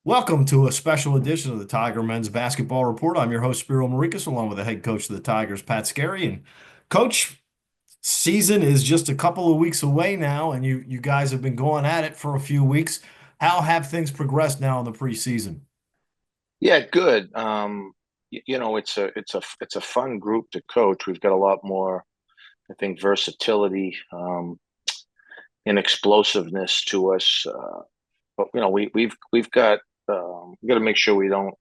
Welcome to a special edition of the Tiger Men's Basketball Report. I'm your host, Spiro Marikas, along with the head coach of the Tigers, Pat Scarry. And coach, season is just a couple of weeks away now, and you guys have been going at it for a few weeks. How have things progressed now in the preseason? Yeah, good. It's a fun group to coach. We've got a lot more, I think, versatility and explosiveness to us. But we've got to make sure we don't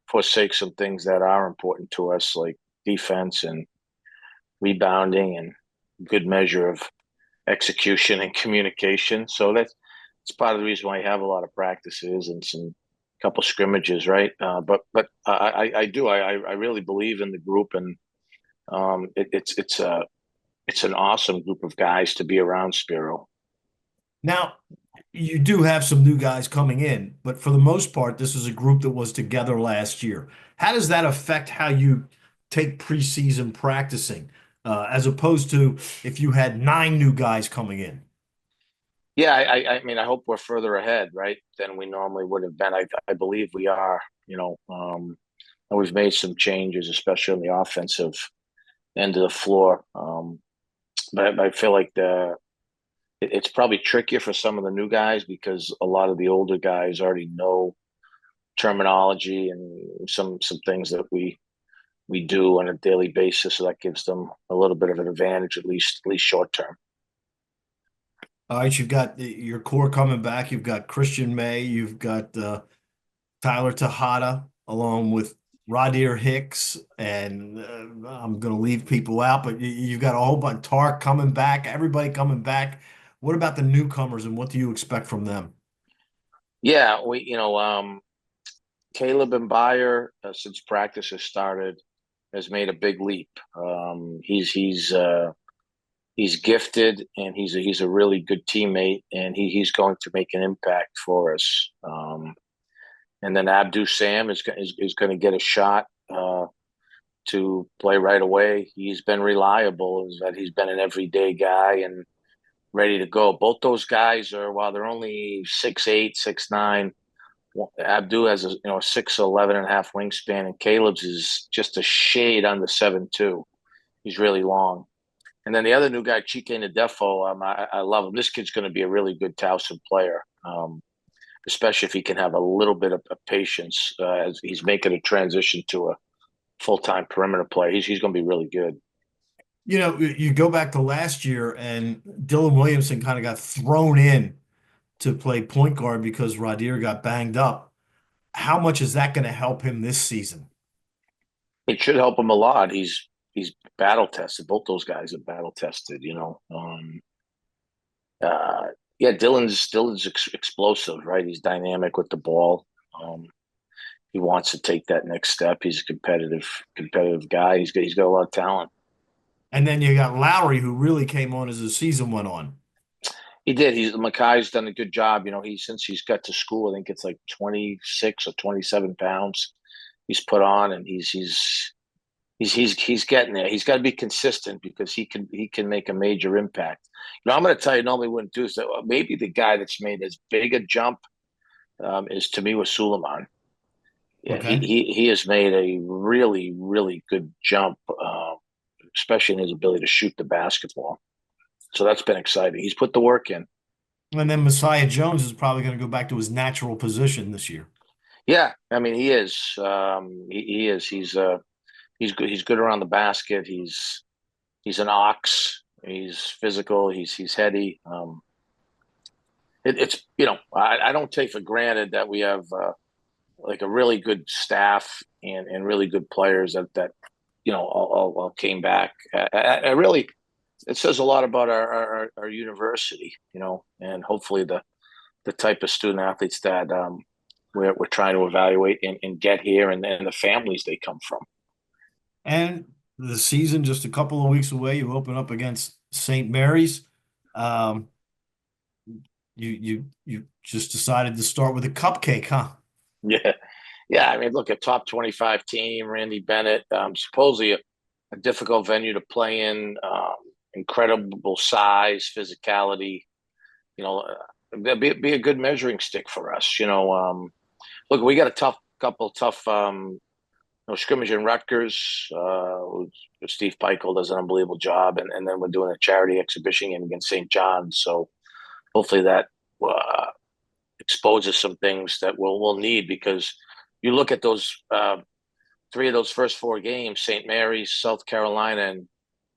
forsake some things that are important to us, like defense and rebounding and good measure of execution and communication. So it's part of the reason why I have a lot of practices and some couple scrimmages, right? But I really believe in the group, and it's an awesome group of guys to be around, Spiro. Now, you do have some new guys coming in, but for the most part, this is a group that was together last year. How does that affect how you take preseason practicing, as opposed to if you had nine new guys coming in? Yeah, I mean, I hope we're further ahead, right, than we normally would have been. I believe we are. And we've made some changes, especially on the offensive end of the floor. But I feel like it's probably trickier for some of the new guys because a lot of the older guys already know terminology and some things that we do on a daily basis. So that gives them a little bit of an advantage, at least short term. All right, you've got your core coming back. You've got Christian May. You've got Tyler Tejada, along with Radir Hicks, and I'm going to leave people out, but you've got a whole bunch. Tark coming back. Everybody coming back. What about the newcomers, and what do you expect from them? Yeah, Caleb and Bayer, since practice has started, has made a big leap. He's gifted, and he's a really good teammate, and he's going to make an impact for us. And then Abdu Sam is going to get a shot to play right away. He's been reliable, is that he's been an everyday guy and ready to go. Both those guys are, while they're only 6'8", 6'9", Abdu has a 6'11" and a half wingspan, and Caleb's is just a shade under 7'2". He's really long. And then the other new guy, Chike Nadefo, I love him. This kid's going to be a really good Towson player, especially if he can have a little bit of patience as he's making a transition to a full-time perimeter player. He's going to be really good. You go back to last year, and Dylan Williamson kind of got thrown in to play point guard because Radir got banged up. How much is that going to help him this season? It should help him a lot. He's battle tested. Both those guys are battle tested. Uh, yeah, Dylan's explosive, right? He's dynamic with the ball. Um, he wants to take that next step. He's a competitive guy. He's got a lot of talent. And then you got Lowry, who really came on as the season went on. He did. Makai's done a good job. Since he's got to school, I think it's like 26 or 27 pounds he's put on, and he's getting there. He's got to be consistent because he can make a major impact. I'm going to tell you, normally wouldn't do so. Maybe the guy that's made as big a jump is Tamiwa Suleiman. Yeah, he, Okay. he he has made a really really good jump, especially in his ability to shoot the basketball. So that's been exciting. He's put the work in. And then Messiah Jones is probably going to go back to his natural position this year. Yeah, I mean he is. He is. He's good. He's good around the basket. He's an ox. He's physical. He's heady. I don't take for granted that we have like a really good staff and really good players that all came back. I really it says a lot about our university, and hopefully the type of student athletes that we're trying to evaluate and get here, and the families they come from. And the season just a couple of weeks away. You open up against St. Mary's. Um, you just decided to start with a cupcake, huh? Yeah, yeah. I mean, look, a top 25 team, Randy Bennett, supposedly a difficult venue to play in, incredible size, physicality. Be a good measuring stick for us. Look, we got a tough scrimmage in Rutgers. Steve Peichel does an unbelievable job, and then we're doing a charity exhibition game against St. John's. So hopefully that uh, exposes some things that we'll need, because you look at those three of those first four games: St. Mary's, South Carolina, and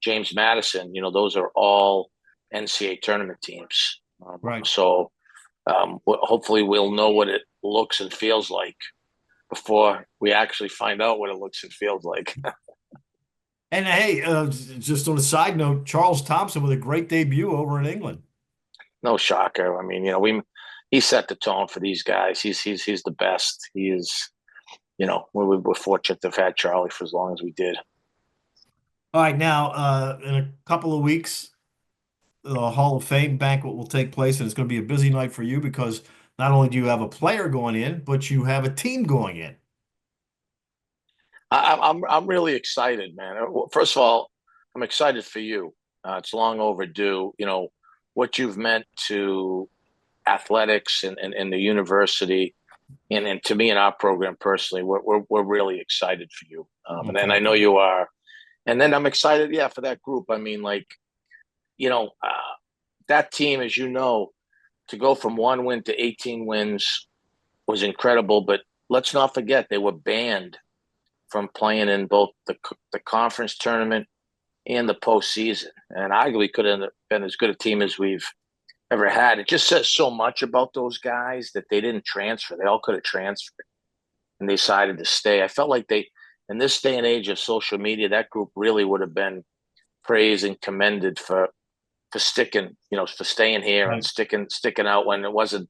James Madison. Those are all NCAA tournament teams. Right. Hopefully we'll know what it looks and feels like before we actually find out what it looks and feels like. And hey, just on a side note, Charles Thompson with a great debut over in England. No shocker. I mean, he set the tone for these guys. He's the best. He is. We're fortunate to have had Charlie for as long as we did. All right, now in a couple of weeks, the Hall of Fame banquet will take place, and it's going to be a busy night for you because not only do you have a player going in, but you have a team going in. I'm really excited, man. First of all, I'm excited for you. It's long overdue. What you've meant to athletics and the university, and to me and our program personally. We're really excited for you, Well, and I thank know you. you are. And then I'm excited, yeah, for that group. I mean, like, you know, uh, that team, as you know, to go from 1 win to 18 wins was incredible. But let's not forget they were banned from playing in both the conference tournament and the postseason, and arguably could have been as good a team as we've ever had. It just says so much about those guys that they didn't transfer. They all could have transferred, and they decided to stay. I felt like in this day and age of social media, that group really would have been praised and commended for sticking, for staying here and Right. sticking out when it wasn't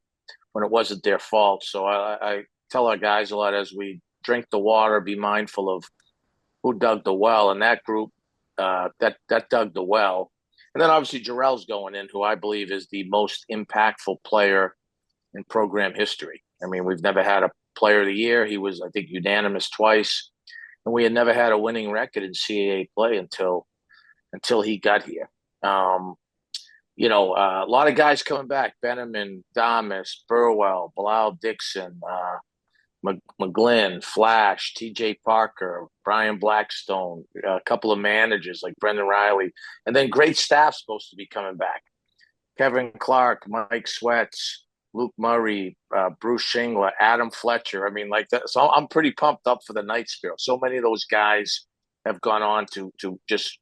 their fault. So I tell our guys a lot, as we drink the water, be mindful of who dug the well, and that group that dug the well. And then obviously Jarrell's going in, who I believe is the most impactful player in program history. I mean, we've never had a player of the year. He was, I think, unanimous twice, and we had never had a winning record in CAA play until he got here. Um, a lot of guys coming back: Benjamin, Damas, Burwell, Bilal Dixon, McGlynn, Flash, TJ Parker, Brian Blackstone, a couple of managers like Brendan Riley, and then great staff supposed to be coming back: Kevin Clark, Mike Sweats, Luke Murray, Bruce Shingler, Adam Fletcher. I mean, like that. So I'm pretty pumped up for the Knights Bureau. So many of those guys have gone on to just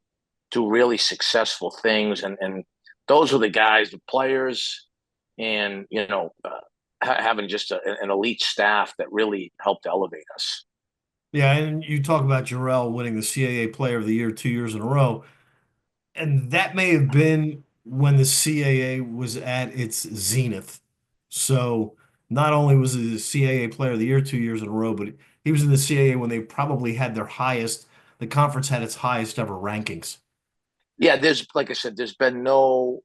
do really successful things, and those are the guys, the players, and having just an elite staff that really helped elevate us. Yeah, and you talk about Jarrell winning the CAA Player of the Year 2 years in a row, and that may have been when the CAA was at its zenith. So not only was he the CAA Player of the Year 2 years in a row, but he was in the CAA when they probably had their highest, the conference had its highest ever rankings. Yeah, there's, like I said, there's been no,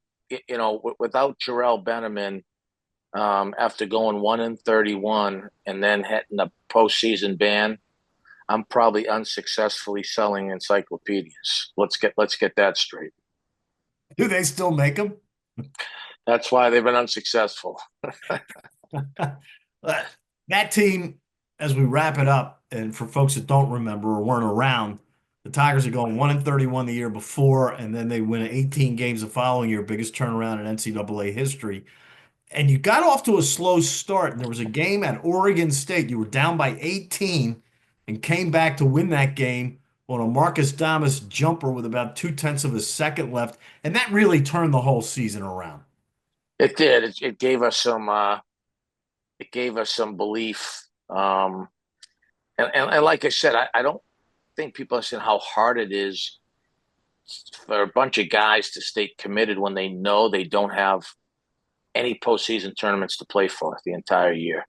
without Jarrell Benjamin, after going 1-31 and then hitting the postseason ban, I'm probably unsuccessfully selling encyclopedias. Let's get that straight. Do they still make them? That's why they've been unsuccessful. That team, as we wrap it up, and for folks that don't remember or weren't around, the Tigers are going 1-31 the year before, and then they win 18 games the following year, biggest turnaround in NCAA history. And you got off to a slow start, and there was a game at Oregon State. You were down by 18 and came back to win that game on a Marcus Damas jumper with about 2/10 of a second left, and that really turned the whole season around. It did. It gave us some. It gave us some belief. And like I said, I don't think people understand how hard it is for a bunch of guys to stay committed when they know they don't have any postseason tournaments to play for the entire year.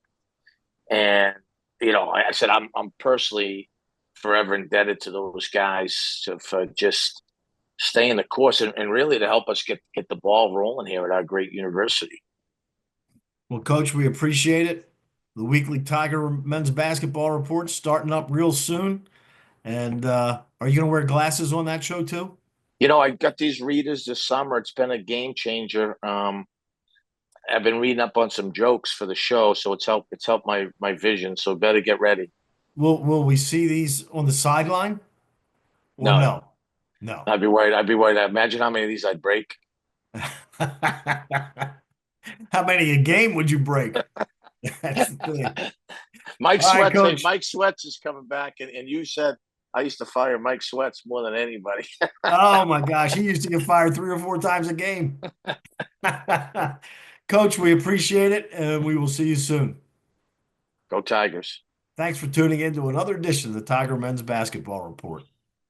And I said I'm personally forever indebted to those guys for just staying the course, and really to help us get the ball rolling here at our great university. Well, Coach, we appreciate it. The weekly Tiger men's basketball report starting up real soon. And are you going to wear glasses on that show too? I got these readers this summer. It's been a game changer. I've been reading up on some jokes for the show, so it's helped my vision. So better get ready. Will we see these on the sideline or No, no? No. I'd be worried. I'd be worried. Imagine how many of these I'd break. How many a game would you break? That's the thing. Mike All right, Sweats. Hey, coach. Mike Sweats is coming back, and you said I used to fire Mike Sweats more than anybody. Oh my gosh, he used to get fired 3 or 4 times a game. Coach, we appreciate it, and we will see you soon. Go Tigers. Thanks for tuning in to another edition of the Tiger Men's Basketball Report.